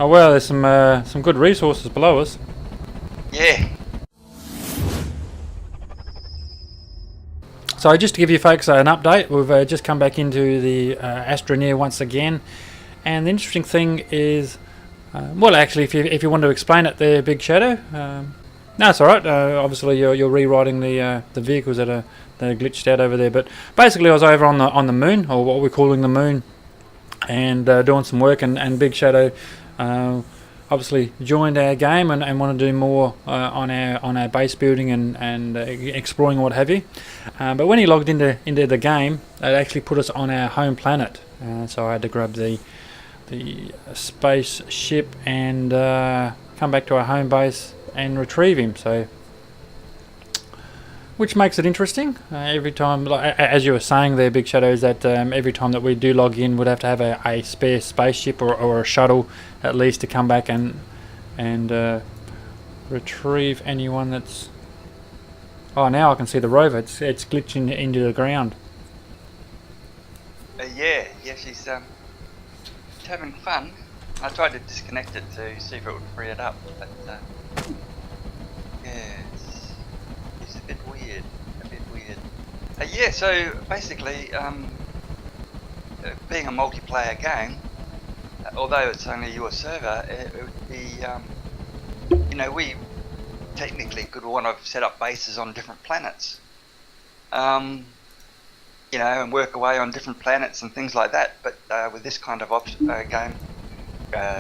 Oh well, there's some good resources below us. Yeah. So just to give you folks an update, we've just come back into the Astroneer once again, and the interesting thing is, well, actually, if you want to explain it there, Big Shadow. No, it's all right. Obviously, you're rewriting the vehicles that are glitched out over there. But basically, I was over on the moon, or what we're calling the moon, and doing some work. And Big Shadow obviously joined our game and want to do more on our base building and exploring what have you. But when he logged into the game, it actually put us on our home planet. So I had to grab the spaceship and come back to our home base and retrieve him. So, which makes it interesting. Every time, like, as you were saying there, Big Shadow, is that every time that we do log in, we'd have to have a spare spaceship or a shuttle at least to come back and retrieve anyone that's. Oh, now I can see the rover. It's glitching into the ground. Yeah, she's having fun. I tried to disconnect it to see if it would free it up, but yeah, it's a bit weird. Yeah, so basically, being a multiplayer game, although it's only your server, it would be, you know, we technically could want to set up bases on different planets, you know, and work away on different planets and things like that. But with this kind of game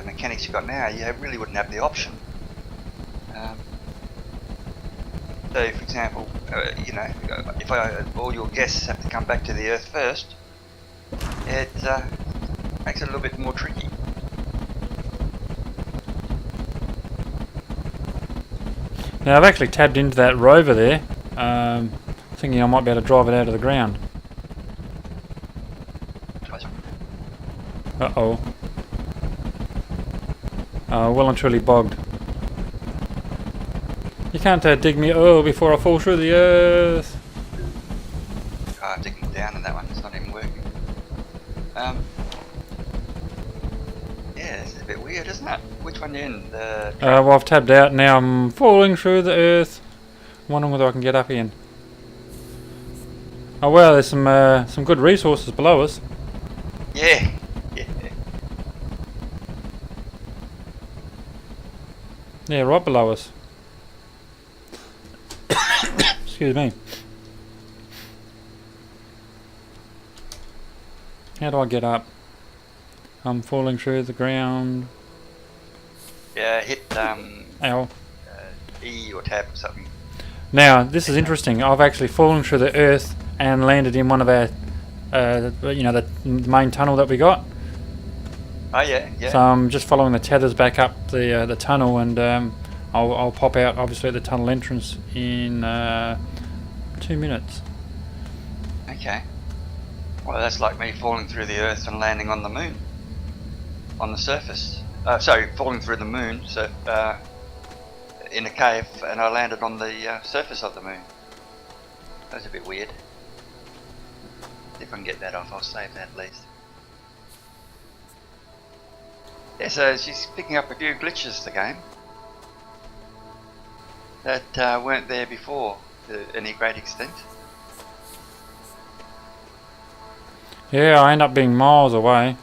mechanics you've got now, you really wouldn't have the option. So, for example, you know, if all your guests have to come back to the Earth first, it makes it a little bit more tricky. Now I've actually tabbed into that rover there, thinking I might be able to drive it out of the ground. Uh-oh. Well and truly bogged. You can't dig me before I fall through the earth. Digging down in that one, it's not even working. Yeah, this is a bit weird, isn't it? Which one you in? Well, I've tabbed out, now I'm falling through the earth. Wondering whether I can get up again. Oh well, there's some good resources below us. Yeah. Yeah, right below us. Excuse me. How do I get up? I'm falling through the ground. Yeah, hit Ow. E or tab or something. Now, this is interesting. I've actually fallen through the earth and landed in one of our, you know, the main tunnel that we got. Oh yeah. So I'm just following the tethers back up the tunnel, and I'll pop out obviously at the tunnel entrance in 2 minutes. Okay. Well, that's like me falling through the Earth and landing on the moon, on the surface. Sorry, falling through the moon, so in a cave, and I landed on the surface of the moon. That was a bit weird. If I can get that off, I'll save that at least. Yeah, so she's picking up a few glitches, the game, that weren't there before to any great extent. Yeah, I end up being miles away.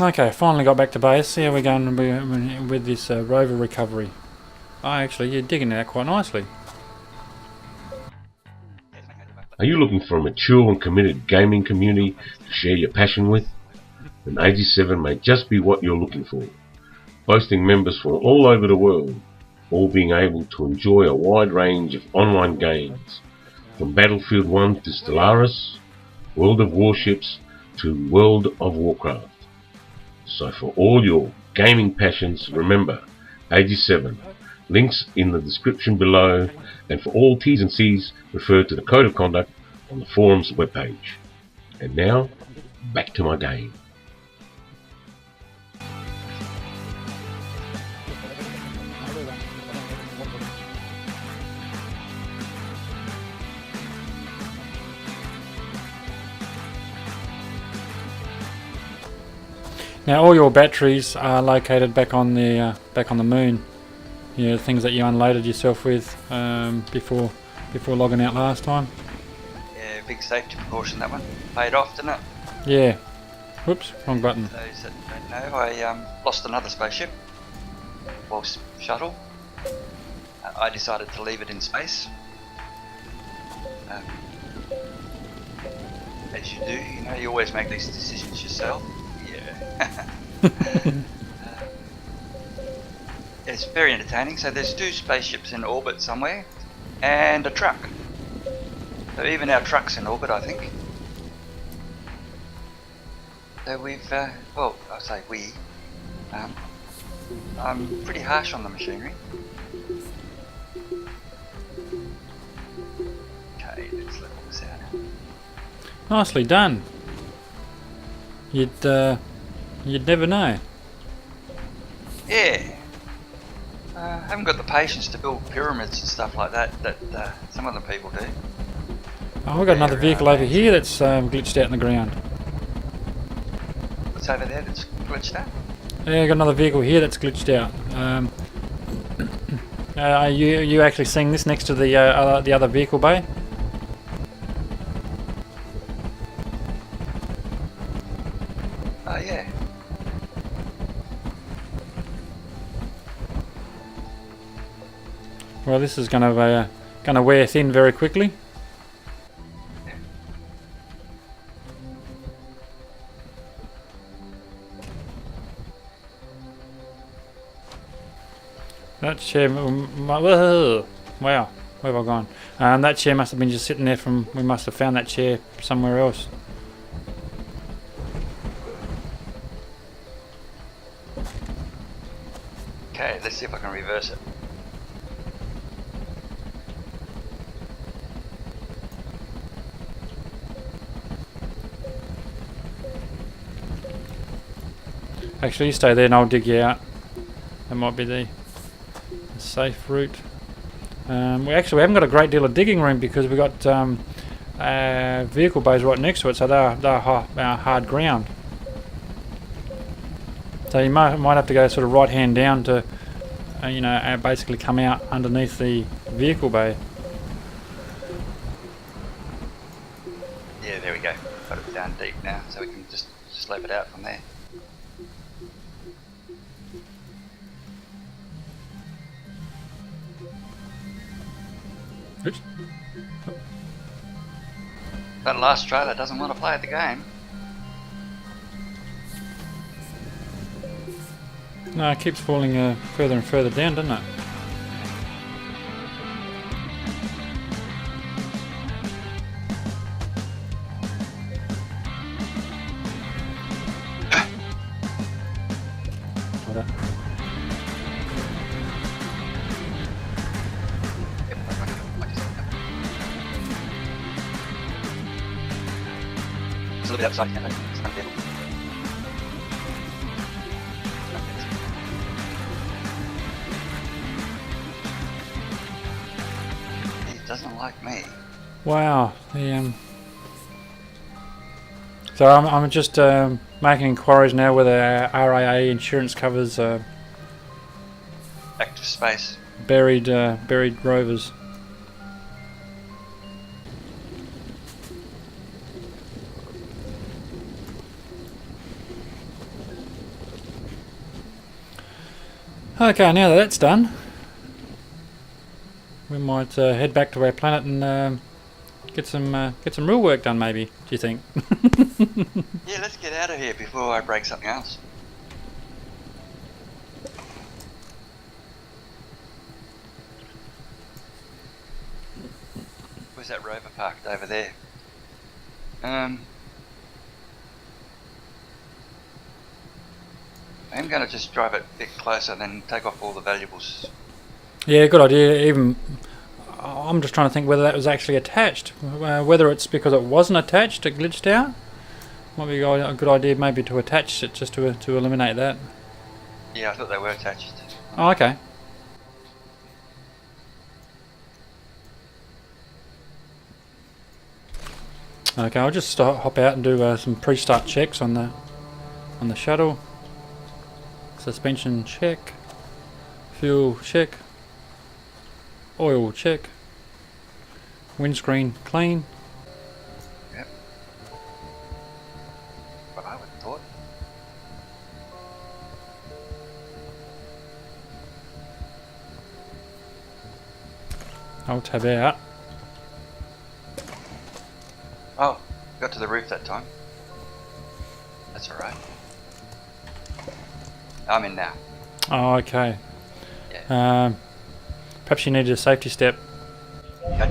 Okay, finally got back to base. See how we're going with this Rover Recovery. Oh, actually, you're digging it out quite nicely. Are you looking for a mature and committed gaming community to share your passion with? Then AG7 may just be what you're looking for. Boasting members from all over the world, all being able to enjoy a wide range of online games, from Battlefield 1 to Stellaris, World of Warships to World of Warcraft. So for all your gaming passions, remember AG7. Links in the description below, and for all T's and C's, refer to the Code of Conduct on the forum's webpage. And now, back to my game. Now all your batteries are located back on the moon. You know, the things that you unloaded yourself with before logging out last time. Yeah, big safety precaution, that one. Paid off, didn't it? Yeah. Whoops, wrong button. For those that don't know, I lost another spaceship. Well, shuttle. I decided to leave it in space. As you do, you know, you always make these decisions yourself. Yeah. It's very entertaining. So there's 2 spaceships in orbit somewhere, and a truck. So even our truck's in orbit, I think. So we've, well, I say we. I'm pretty harsh on the machinery. Okay, let's level this out. Nicely done. You'd never know. Yeah. I haven't got the patience to build pyramids and stuff like that some of the people do. Oh, we've got another vehicle over here that's glitched out in the ground. What's over there that's glitched out? Yeah, got another vehicle here that's glitched out. Are you actually seeing this next to the other vehicle bay? Oh yeah. Well, this is going to wear thin very quickly. That chair, wow, where have I gone? That chair must have been just sitting there we must have found that chair somewhere else. Okay, let's see if I can reverse it. Actually, you stay there and I'll dig you out. That might be the safe route. We haven't got a great deal of digging room because we've got vehicle bays right next to it, so they're hard ground. So you might have to go sort of right hand down to, basically come out underneath the vehicle bay. Yeah, there we go. Got it down deep now, so we can just slap it out from there. Oops. That last trailer doesn't want to play at the game. No, it keeps falling further and further down, doesn't it? It's a little bit outside, you know, it's unbearable. He doesn't like me. Wow. So I'm just making inquiries now whether RAA insurance covers Active space. buried rovers. Okay, now that that's done, we might head back to our planet and get some real work done. Maybe, do you think? Yeah, let's get out of here before I break something else. Where's that rover parked? Over there. I'm going to just drive it a bit closer and then take off all the valuables. Yeah, good idea. Even I'm just trying to think whether that was actually attached. Whether it's because it wasn't attached, it glitched out. Might be a good idea maybe to attach it just to eliminate that. Yeah, I thought they were attached. Oh, okay. Okay, I'll just hop out and do some pre-start checks on the shuttle. Suspension check. Fuel check. Oil check. Windscreen clean. Yep. What I would have thought. I'll tab out. Oh, got to the roof that time. That's alright. I'm in now. Oh, okay. Yeah. Perhaps you needed a safety step. Okay.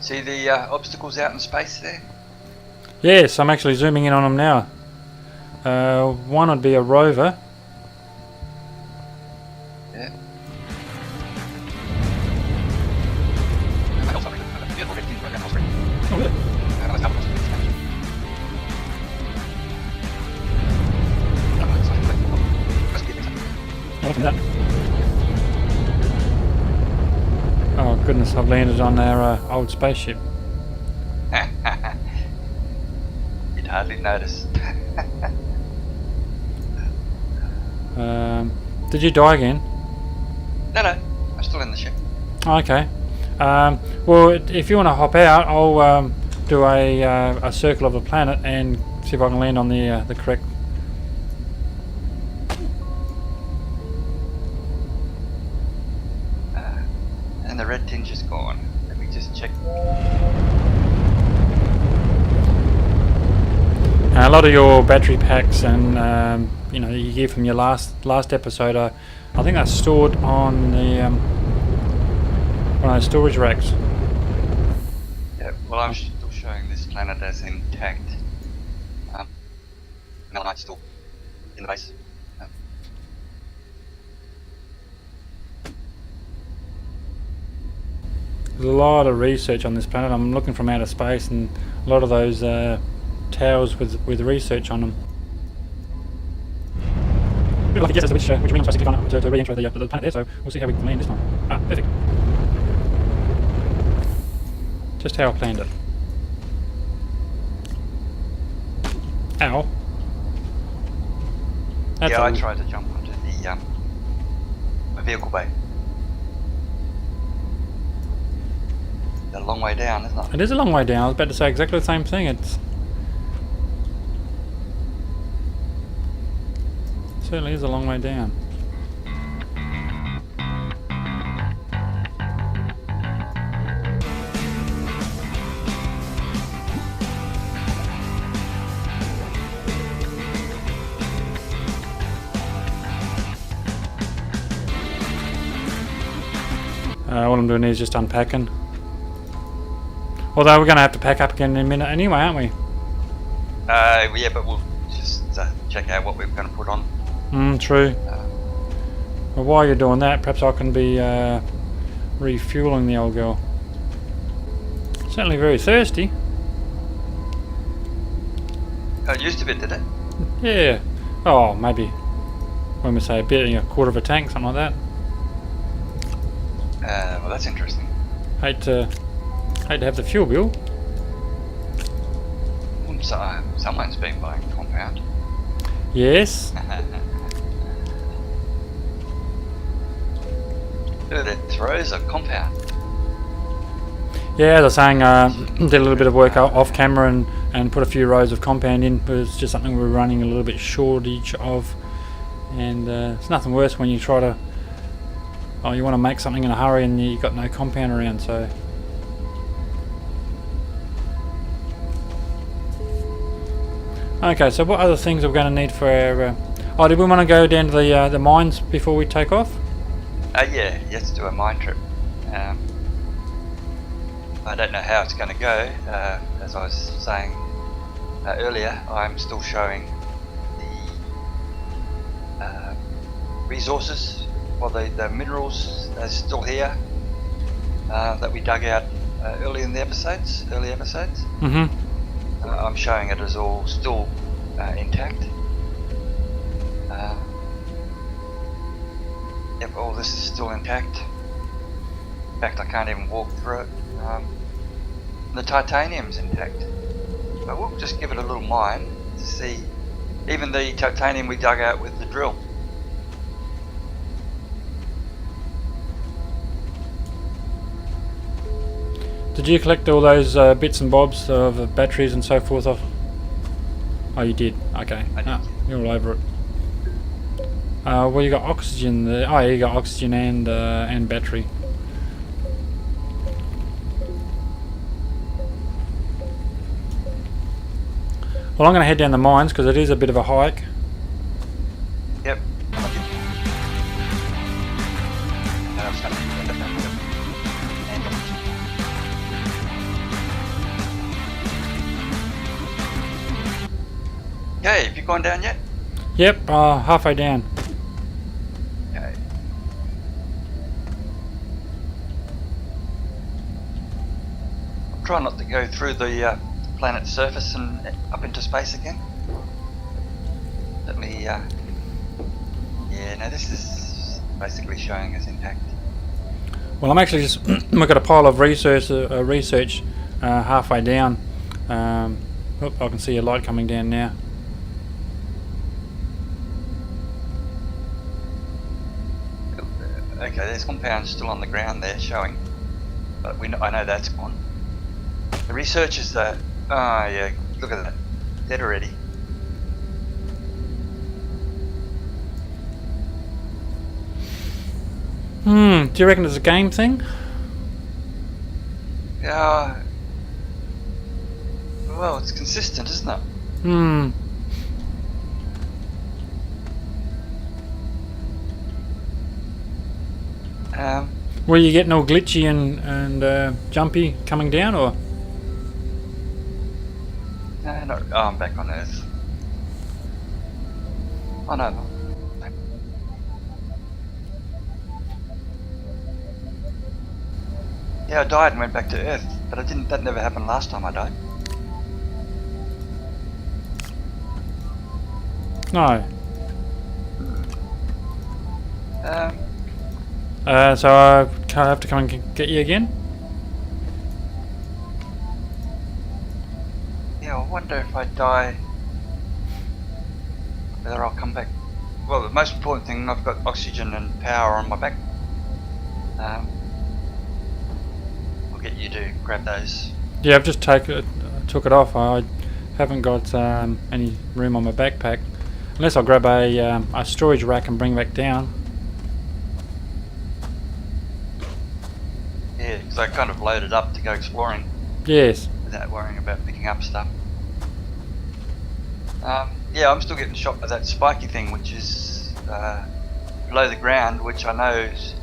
See the obstacles out in space there? Yes, I'm actually zooming in on them now. One would be a rover. Yeah. Oh, really? Oh, look at that. Oh goodness, I've landed on our old spaceship. You'd hardly notice. Did you die again? No, I'm still in the ship. Okay. Well, if you want to hop out, I'll do a circle of the planet and see if I can land on the correct. And the red tinge is gone. Let me just check. A lot of your battery packs and you know you get from your last episode, I think that's stored on the one of those storage racks. Yeah, well, I'm still showing this planet as intact. Melanite's still in the base. There's a lot of research on this planet. I'm looking from outer space, and a lot of those towers with research on them. We'd like to guess as to which ring I'm supposed to click on to re-enter the planet there, so we'll see how we can land this time. Ah, perfect. Just how I planned it. Ow. That's Yeah, I tried to jump onto the vehicle bay. A long way down, isn't it? It is a long way down. I was about to say exactly the same thing. It certainly is a long way down. All I'm doing is just unpacking. Although we're going to have to pack up again in a minute anyway, aren't we? Yeah, but we'll just check out what we're going to put on. True. Well, while you're doing that, perhaps I can be refueling the old girl. Certainly very thirsty. Oh, it used to be, did it? Yeah. Oh, maybe when we say a bit, a quarter of a tank, something like that. Well, that's interesting. Hate to have the fuel bill. So, someone's been buying compound. Yes. Look at it, throws a compound. Yeah, as I was saying, did a little bit of work off camera and put a few rows of compound in. It was just something we were running a little bit shortage of, and it's nothing worse when you try to. Oh, you want to make something in a hurry and you've got no compound around, so. Okay, so what other things are we going to need for our... oh, did we want to go down to the mines before we take off? Yeah, let's do a mine trip. I don't know how it's going to go. As I was saying earlier, I'm still showing the resources. Well, the minerals are still here that we dug out early episodes. Mm-hmm. I'm showing it as all still intact. Yep, all this is still intact. In fact, I can't even walk through it. The titanium's intact. But we'll just give it a little mine to see. Even the titanium we dug out with the drill. Did you collect all those bits and bobs of batteries and so forth off? Oh, you did. Okay. I did. You're all over it. Well, you got oxygen there. Oh, yeah, you got oxygen and battery. Well, I'm going to head down the mines because it is a bit of a hike. Yep. Okay, have you gone down yet? Yep, halfway down. Okay. Try not to go through the planet's surface and up into space again. Let me, yeah, no, this is basically showing us intact. Well, I'm actually just we've got a pile of research halfway down. Oh, I can see a light coming down now. Okay, there's compounds still on the ground there showing, but I know that's gone. The researchers though, oh yeah, look at that, dead already. Do you reckon it's a game thing? Yeah. Well, it's consistent, isn't it? Were you getting all glitchy and jumpy coming down, or? No, no. Oh, I'm back on Earth. Oh no. Yeah, I died and went back to Earth, but I didn't. That never happened last time I died. No. So I have to come and get you again? Yeah, I wonder if I die, whether I'll come back. Well, the most important thing, I've got oxygen and power on my back. I'll get you to grab those. Yeah, I've just took it off. I haven't got any room on my backpack. Unless I grab a storage rack and bring back down. Yeah, because I kind of loaded up to go exploring Yes. without worrying about picking up stuff. Yeah, I'm still getting shot by that spiky thing, which is below the ground, which I know is,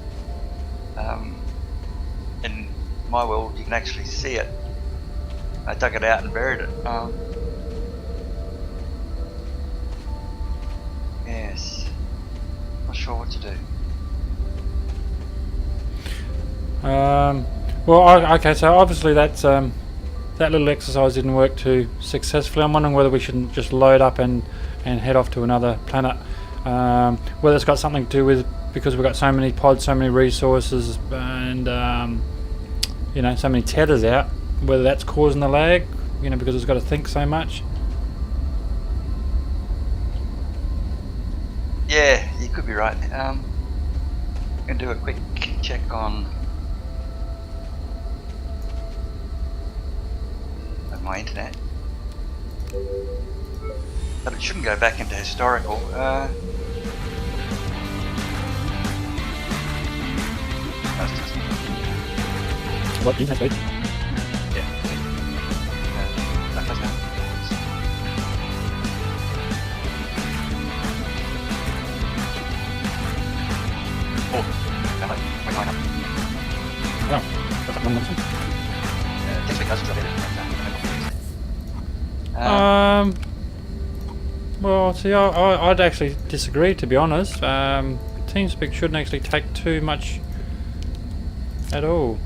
in my world you can actually see it. I dug it out and buried it. Yes, not sure what to do. Well, okay, so obviously that's that little exercise didn't work too successfully. I'm wondering whether we shouldn't just load up and head off to another planet. Whether it's got something to do with, because we've got so many pods, so many resources, and you know, so many tethers out, whether that's causing the lag, you know, because it's got to think so much. Yeah, you could be right. I'm going to do a quick check on my internet, but it shouldn't go back into historical. That's just What internet speed? yeah. Oh, that might line up. Oh, that's one number. Takes me closer to it. Well, see, I'd actually disagree, to be honest. TeamSpeak shouldn't actually take too much at all.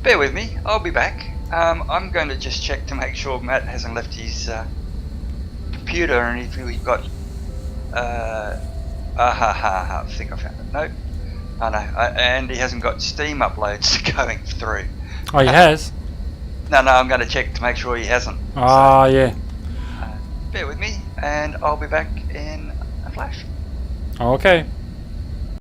Bear with me, I'll be back. I'm going to just check to make sure Matt hasn't left his computer, and if we've got I think I found it. Nope. Oh no, and he hasn't got Steam uploads going through. Oh, he has? No, I'm going to check to make sure he hasn't. Ah, yeah. Bear with me, and I'll be back in a flash. Okay.